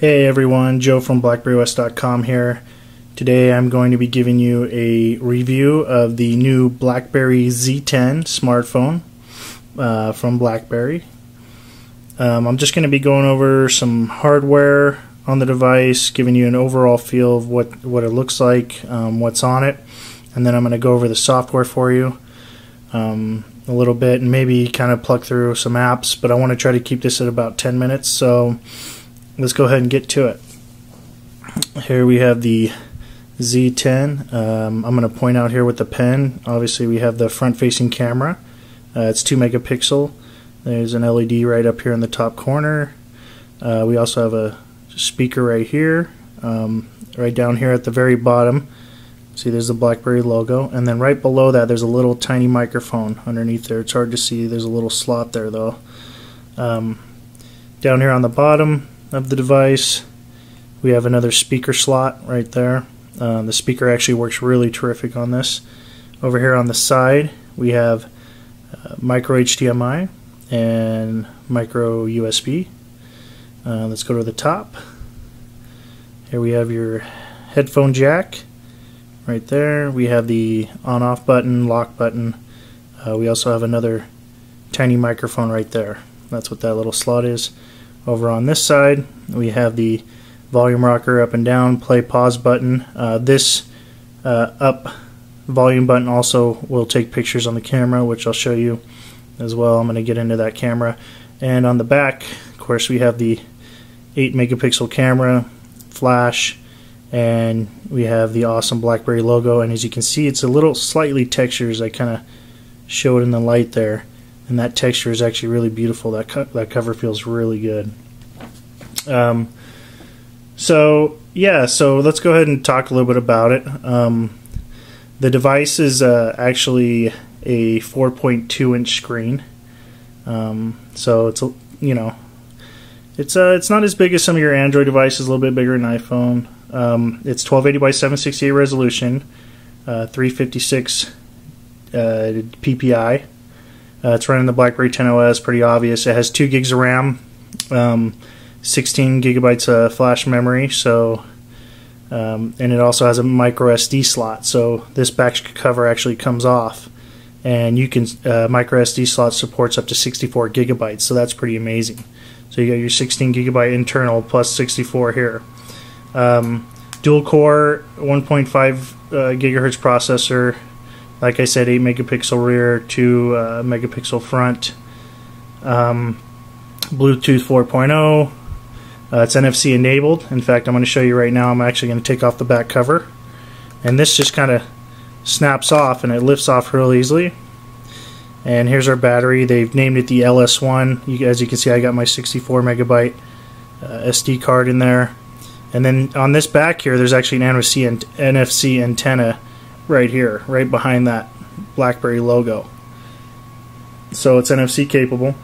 Hey everyone, Joe from BlackBerryOS.com here. Today I'm going to be giving you a review of the new BlackBerry Z10 smartphone from BlackBerry. I'm just going to be going over some hardware on the device, giving you an overall feel of what it looks like, what's on it, and then I'm going to go over the software for you a little bit and maybe kind of plug through some apps, but I want to try to keep this at about 10 minutes, so let's go ahead and get to it. Here we have the Z10. I'm going to point out here with the pen, obviously we have the front-facing camera. It's 2 megapixel. There's an LED right up here in the top corner. We also have a speaker right here. Right down here at the very bottom, see there's the BlackBerry logo, and then right below that there's a little tiny microphone underneath there. It's hard to see, there's a little slot there though. Down here on the bottom of the device we have another speaker slot right there. The speaker actually works really terrific on this. Over here on the side we have micro HDMI and micro USB. Let's go to the top. Here we have your headphone jack right there. We have the on-off button, lock button. We also have another tiny microphone right there. That's what that little slot is. Over on this side we have the volume rocker up and down, play pause button. This up volume button also will take pictures on the camera, which I'll show you as well. I'm going to get into that camera. And on the back, of course, we have the 8 megapixel camera, flash, and we have the awesome BlackBerry logo. And as you can see, it's a little slightly textured, as I kind of show it in the light there. And that texture is actually really beautiful. That cover feels really good. So let's go ahead and talk a little bit about it. The device is actually a 4.2 inch screen. So it's it's not as big as some of your Android devices, a little bit bigger than iPhone. It's 1280 by 768 resolution, 356 PPI. It's running the BlackBerry 10 OS, pretty obvious. It has 2 gigs of RAM, 16 gigabytes of flash memory, so and it also has a micro SD slot. So this back cover actually comes off, and you can micro SD slot supports up to 64 gigabytes, so that's pretty amazing. So you got your 16 gigabyte internal plus 64 here. Dual core 1.5 gigahertz processor. Like I said, 8 megapixel rear, 2 megapixel front. Bluetooth 4.0. It's NFC enabled. In fact, I'm going to show you right now. I'm actually going to take off the back cover, and this just kind of snaps off and it lifts off real easily. And here's our battery. They've named it the LS1. As you can see, I got my 64 megabyte SD card in there. And then on this back here, there's actually an NFC antenna right here, right behind that BlackBerry logo. So it's NFC capable.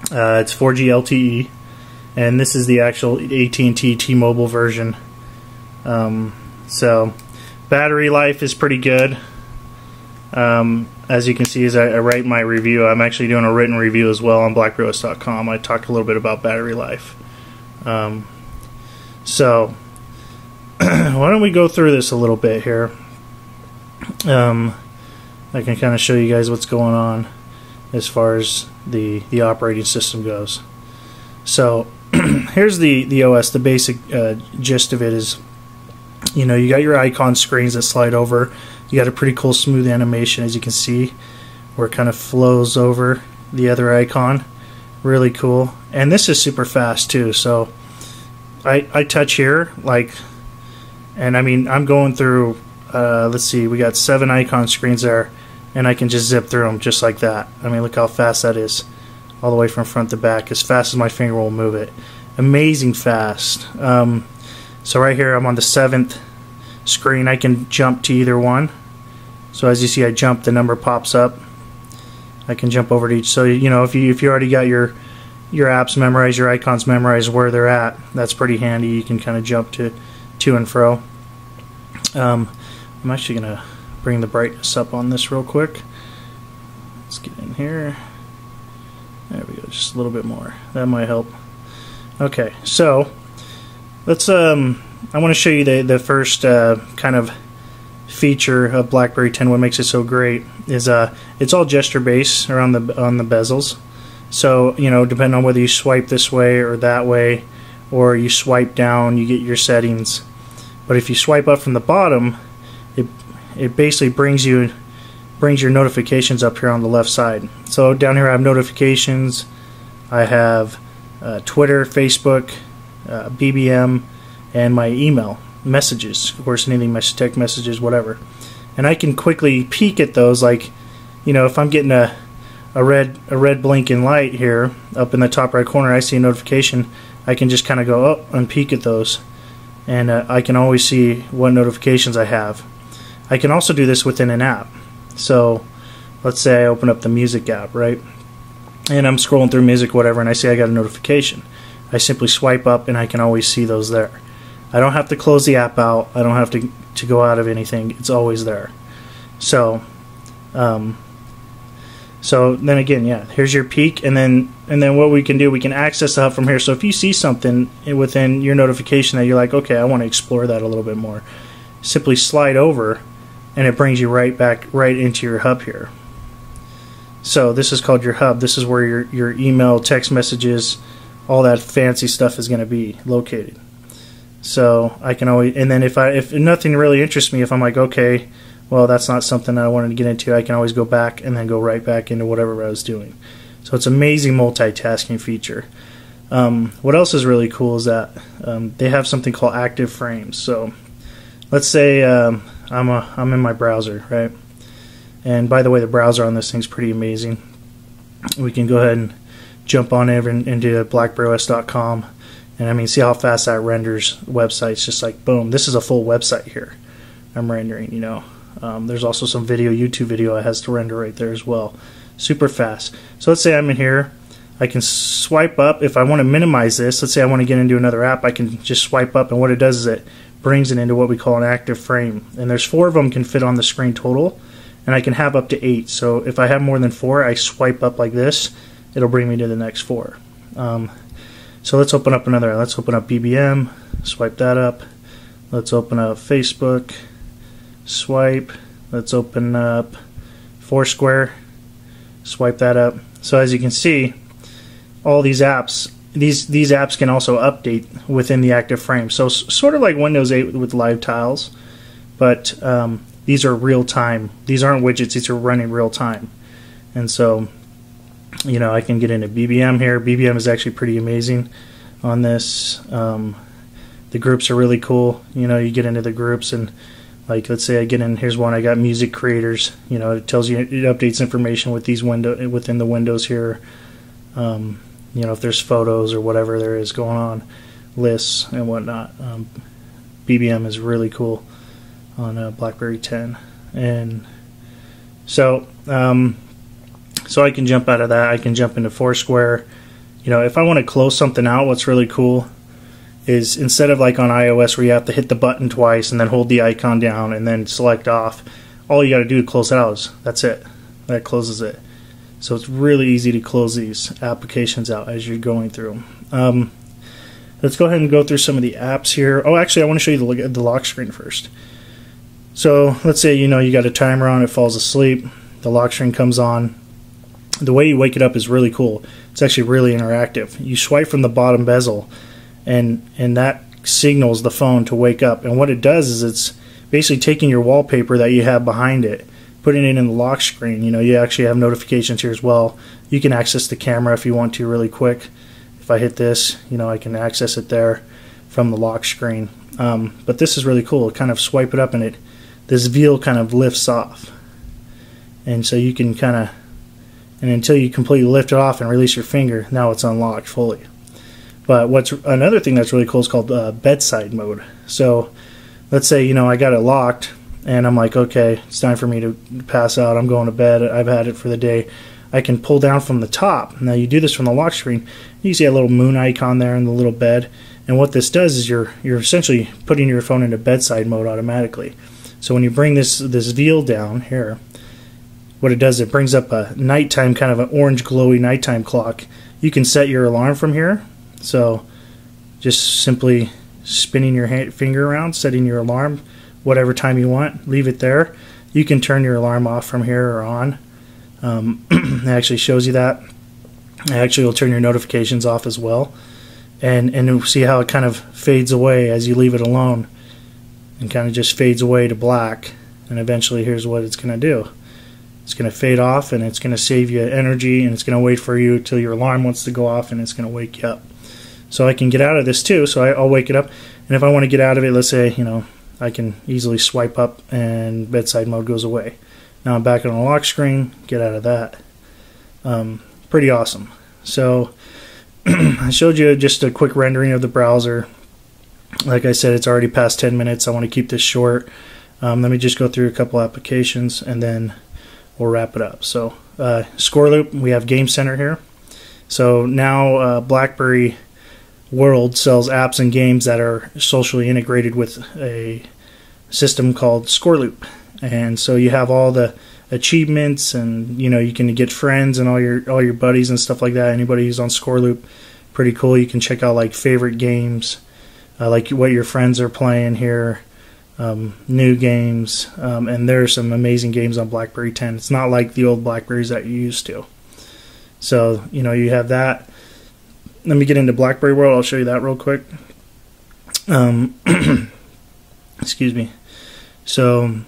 It's 4G LTE, and this is the actual AT&T T-Mobile version. So battery life is pretty good. As you can see, as I write my review, I'm actually doing a written review as well on BlackBerryOS.com. I talked a little bit about battery life. So why don't we go through this a little bit here. I can kind of show you guys what's going on as far as the operating system goes. So here's the OS. The basic gist of it is, you got your icon screens that slide over. You got a pretty cool smooth animation, as you can see, where it kind of flows over the other icon. Really cool. And this is super fast too. So I touch here, and I mean, I'm going through, let's see, we got 7 icon screens there, and I can just zip through them just like that. I mean, look how fast that is, all the way from front to back, as fast as my finger will move it. Amazing fast. So right here, I'm on the 7th screen. I can jump to either one. So as you see, I jump, the number pops up. I can jump over to each. So if you already got your apps memorized, your icons memorized where they're at, that's pretty handy. You can kind of jump to and fro. I'm actually gonna bring the brightness up on this real quick. Let's get in here. There we go, just a little bit more. That might help. Okay, so let's I want to show you the first kind of feature of BlackBerry 10. What makes it so great is it's all gesture based around on the bezels. So depending on whether you swipe this way or that way, or you swipe down, you get your settings. But if you swipe up from the bottom, it basically brings your notifications up here on the left side. So down here I have notifications, I have Twitter, Facebook, BBM, and my email messages. Of course, anything, my text messages, whatever. And I can quickly peek at those, like if I'm getting a red blinking light here up in the top right corner, I see a notification. I can just kind of go up and peek at those, and I can always see what notifications I have. I can also do this within an app. So let's say I open up the music app, right? And I'm scrolling through music, whatever, and I see I got a notification. I simply swipe up and I can always see those there. I don't have to close the app out. I don't have to go out of anything. It's always there. So so then again, yeah, here's your peek, and then what we can do, we can access the hub from here. So if you see something within your notification that you're like, okay, I want to explore that a little bit more, simply slide over, and it brings you right into your hub here. So this is called your hub. This is where your email, text messages, all that fancy stuff is going to be located. So I can always, and then if nothing really interests me, if I'm like, okay, well, that's not something I wanted to get into, I can always go back and then go right back into whatever I was doing. So it's an amazing multitasking feature. What else is really cool is that they have something called active frames. So let's say I'm in my browser, right? And by the way, the browser on this thing's pretty amazing. We can go ahead and jump on over into BlackBerryOS.com, and I mean, see how fast that renders websites. Just like boom, this is a full website here I'm rendering. There's also some YouTube video it has to render right there as well. Super fast. So let's say I'm in here. I can swipe up. If I want to minimize this, let's say I want to get into another app, I can just swipe up, and what it does is it brings it into what we call an active frame. And there's 4 of them can fit on the screen total, and I can have up to 8. So if I have more than 4, I swipe up like this, it'll bring me to the next 4. So let's open up another. Let's open up BBM, swipe that up. Let's open up Facebook, swipe. Let's open up Foursquare, swipe that up. So as you can see, all these apps, these apps can also update within the active frame. So sort of like Windows 8 with live tiles, but these are real time. These aren't widgets, these are running real time. And so I can get into BBM here. BBM is actually pretty amazing on this. The groups are really cool. You get into the groups, and like, let's say I get in, here's one, I got music creators. It tells you, it updates information with these within the windows here. If there's photos or whatever there is going on, lists and whatnot. BBM is really cool on BlackBerry 10, and so I can jump out of that. I can jump into Foursquare. If I want to close something out, what's really cool is, instead of like on iOS where you have to hit the button twice and then hold the icon down and then select off, all you got to do to close it out is that's it. That closes it. So it's really easy to close these applications out as you're going through. Let's go ahead and go through some of the apps here. Oh, actually, I want to show you the lock screen first. So let's say you got a timer on, it falls asleep, the lock screen comes on. The way you wake it up is really cool. It's actually really interactive. You swipe from the bottom bezel, and that signals the phone to wake up. And what it does is it's basically taking your wallpaper that you have behind it, putting it in the lock screen. You actually have notifications here as well. You can access the camera if you want to really quick. If I hit this, I can access it there from the lock screen. But this is really cool. Kind of swipe it up, and this veil kind of lifts off. And so you can and until you completely lift it off and release your finger, now it's unlocked fully. But what's another thing that's really cool is called bedside mode. So let's say I got it locked, and I'm like, okay, it's time for me to pass out. I'm going to bed. I've had it for the day. I can pull down from the top. Now you do this from the lock screen. You see a little moon icon there in the little bed. And what this does is you're essentially putting your phone into bedside mode automatically. So when you bring this veil down here, what it does, it brings up a nighttime, kind of an orange glowy nighttime clock. You can set your alarm from here. So just simply spinning your finger around, setting your alarm whatever time you want. Leave it there. You can turn your alarm off from here or on. It actually shows you that. It actually will turn your notifications off as well. And you'll see how it kind of fades away as you leave it alone, and kind of just fades away to black. And eventually here's what it's going to do. It's going to fade off, and it's going to save you energy, and it's going to wait for you till your alarm wants to go off, and it's going to wake you up. So I can get out of this too, so I'll wake it up. And if I want to get out of it, let's say, I can easily swipe up and bedside mode goes away. Now I'm back on the lock screen, get out of that. Pretty awesome. So I showed you just a quick rendering of the browser. Like I said, it's already past 10 minutes. I want to keep this short. Let me just go through a couple applications and then we'll wrap it up. So Score Loop, we have Game Center here. So now BlackBerry World sells apps and games that are socially integrated with a system called Score Loop. And so you have all the achievements, and you can get friends and all your buddies and stuff like that. Anybody who's on Score Loop, pretty cool. You can check out like favorite games, like what your friends are playing here, new games, and there are some amazing games on BlackBerry 10. It's not like the old Blackberries that you used to. So you have that. Let me get into BlackBerry World. I'll show you that real quick. Excuse me. So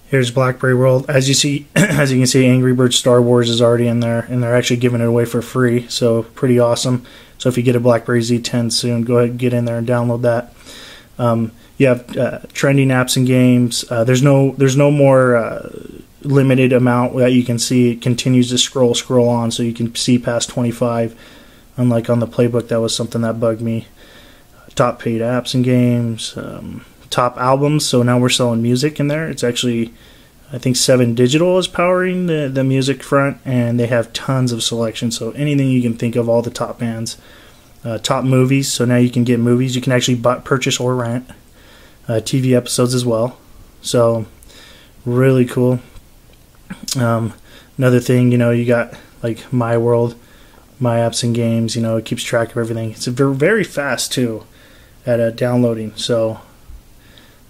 here's BlackBerry World. As you can see, Angry Birds Star Wars is already in there, and they're actually giving it away for free. So pretty awesome. So if you get a BlackBerry Z10 soon, go ahead and get in there and download that. You have trending apps and games. There's no more limited amount that you can see. It continues to scroll on, so you can see past 25. Unlike on the playbook, that was something that bugged me. Top paid apps and games. Top albums. So now we're selling music in there. It's actually, I think 7 Digital is powering the music front, and they have tons of selection. So anything you can think of, all the top bands. Top movies. So now you can get movies. You can actually purchase or rent TV episodes as well. So really cool. Another thing, you got like My World, My Apps and Games. It keeps track of everything. It's very fast too at downloading. So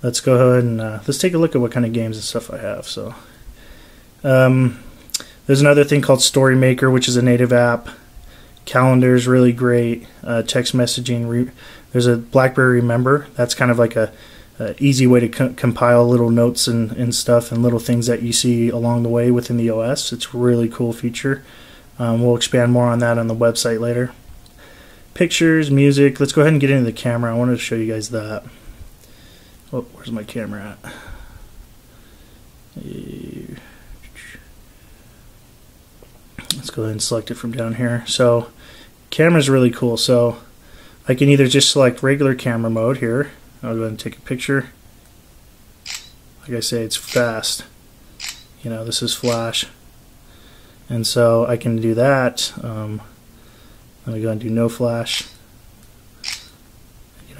let's go ahead and let's take a look at what kind of games and stuff I have. So there's another thing called Story Maker, which is a native app. Calendar is really great. Text messaging. There's a BlackBerry Remember. That's kind of like a easy way to compile little notes and stuff and little things that you see along the way within the OS. It's a really cool feature. We'll expand more on that on the website later. Pictures, music. Let's go ahead and get into the camera. I wanted to show you guys that. Oh, where's my camera at? Let's go ahead and select it from down here. So camera's really cool. So I can either just select regular camera mode here. I'll go ahead and take a picture. Like I say, it's fast. This is flash. And so I can do that. Let me go and do no flash.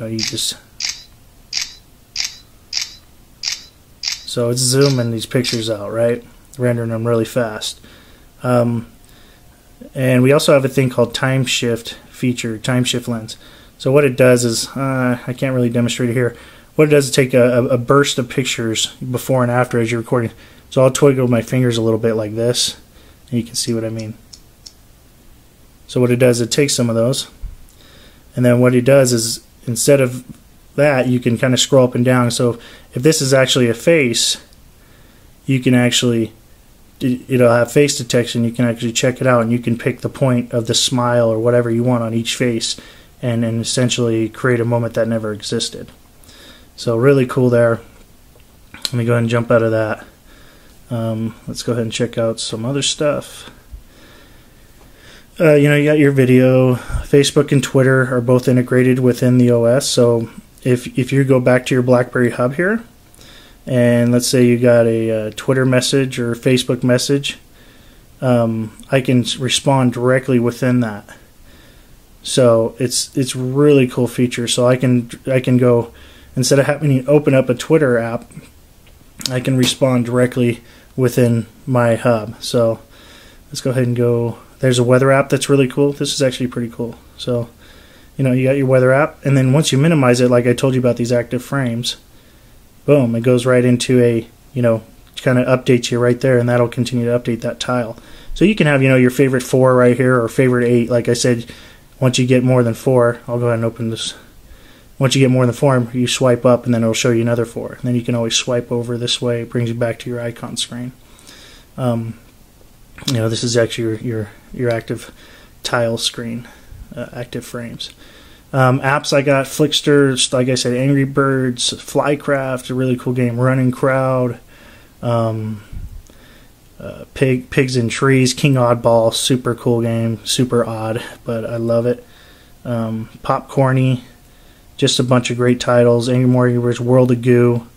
You just... So it's zooming these pictures out, right? Rendering them really fast. And we also have a thing called time shift feature, time shift lens. So what it does is, I can't really demonstrate it here. What it does is take a burst of pictures before and after as you're recording. So I'll twiddle my fingers a little bit like this, and you can see what I mean. So what it does, it takes some of those, and then what it does is, instead of that, you can kind of scroll up and down. So if this is actually a face, you can actually, it'll have face detection. You can actually check it out, and you can pick the point of the smile or whatever you want on each face, and essentially create a moment that never existed. So really cool there. Let me go ahead and jump out of that. Let's go ahead and check out some other stuff. You got your video. Facebook and Twitter are both integrated within the OS. So if you go back to your BlackBerry Hub here, and let's say you got a Twitter message or Facebook message, I can respond directly within that. So it's really cool feature. So I can go, instead of having to open up a Twitter app, I can respond directly within my hub. So let's go ahead and go. There's a weather app that's really cool. This is actually pretty cool. So you got your weather app, and then once you minimize it, like I told you about these active frames, boom, it goes right into a, kind of updates you right there, and that'll continue to update that tile. So you can have, your favorite 4 right here, or favorite 8. Like I said, once you get more than 4, I'll go ahead and open this. Once you get more than 4, you swipe up, and then it'll show you another 4. And then you can always swipe over this way. It brings you back to your icon screen. This is actually your active tile screen, active frames. Apps I got: Flickster, like I said, Angry Birds, Flycraft, a really cool game, Running Crowd, Pigs in Trees, King Oddball, super cool game, super odd, but I love it. Popcorny, just a bunch of great titles. Angry Mortgage, World of Goo,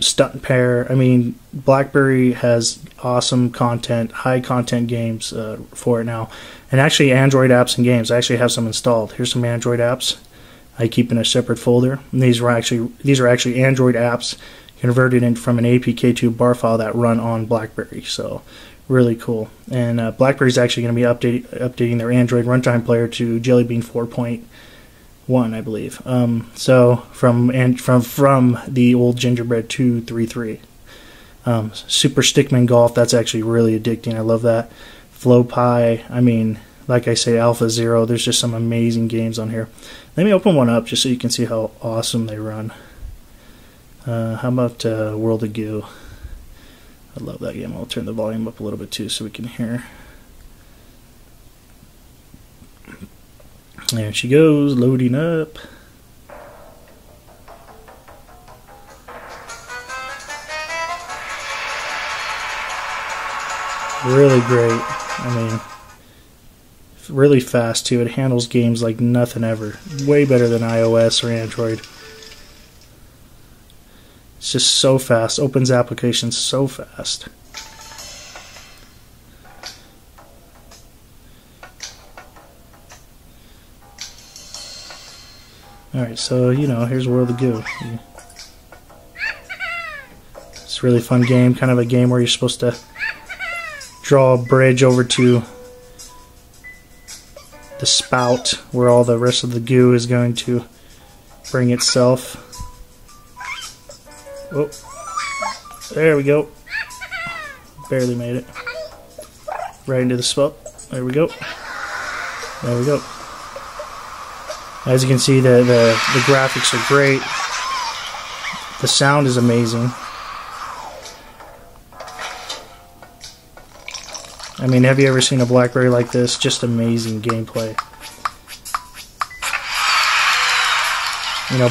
Stunt Pair. I mean, BlackBerry has awesome content, high content games for it now, and actually Android apps and games. I actually have some installed. Here's some Android apps I keep in a separate folder. And these are actually Android apps converted in from an APK2 bar file that run on BlackBerry. So really cool. And BlackBerry is actually going to be updating their Android runtime player to Jelly Bean 4.1, I believe. So from the old Gingerbread 2.3.3. Super Stickman Golf, that's actually really addicting. I love that. FlowPy, I mean, like I say, Alpha Zero. There's just some amazing games on here. Let me open one up just so you can see how awesome they run. How about World of Goo? I love that game. I'll turn the volume up a little bit too so we can hear. There she goes, loading up. Really great. I mean, really fast too. It handles games like nothing ever. Way better than iOS or Android. It's just so fast. Opens applications so fast. Alright, so, here's World of Goo. It's a really fun game. Kind of a game where you're supposed to draw a bridge over to the spout where all the rest of the goo is going to bring itself. Oh, there we go. Barely made it. Right into the spout. There we go. There we go. As you can see, the graphics are great. The sound is amazing. I mean, have you ever seen a BlackBerry like this? Just amazing gameplay.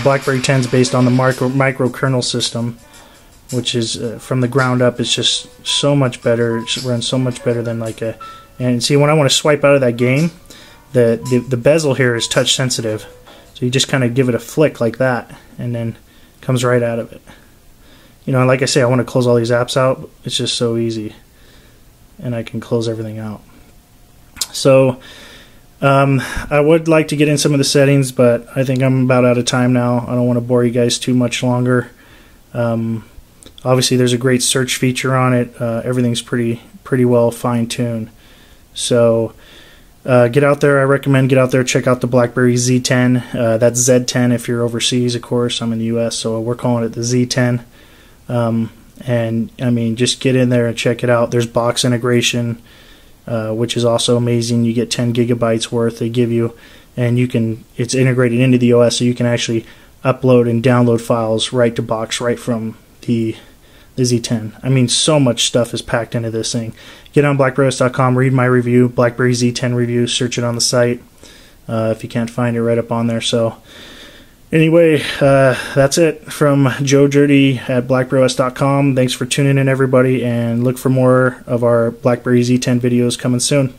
BlackBerry 10 is based on the microkernel system, which is from the ground up. It's just so much better. It runs so much better than like a. And see, when I want to swipe out of that game, the bezel here is touch sensitive, so you just kind of give it a flick like that, and then it comes right out of it. Like I say, I want to close all these apps out. It's just so easy. And I can close everything out. So I would like to get in some of the settings, but I think I'm about out of time now. I don't want to bore you guys too much longer. Obviously, there's a great search feature on it. Everything's pretty well fine-tuned. So get out there. I recommend get out there, check out the BlackBerry Z10. That's Z10 if you're overseas, of course. I'm in the US, so we're calling it the Z10. And I mean, just get in there and check it out. There's box integration, which is also amazing. You get 10 gigabytes worth they give you, and it's integrated into the OS, so you can actually upload and download files right to box, right from the Z10. I mean, so much stuff is packed into this thing. Get on BlackBerryOS.com, read my review, BlackBerry Z10 review, search it on the site if you can't find it, right up on there. So anyway, that's it from Joe Dirty at BlackBerryOS.com. Thanks for tuning in, everybody, and look for more of our BlackBerry Z10 videos coming soon.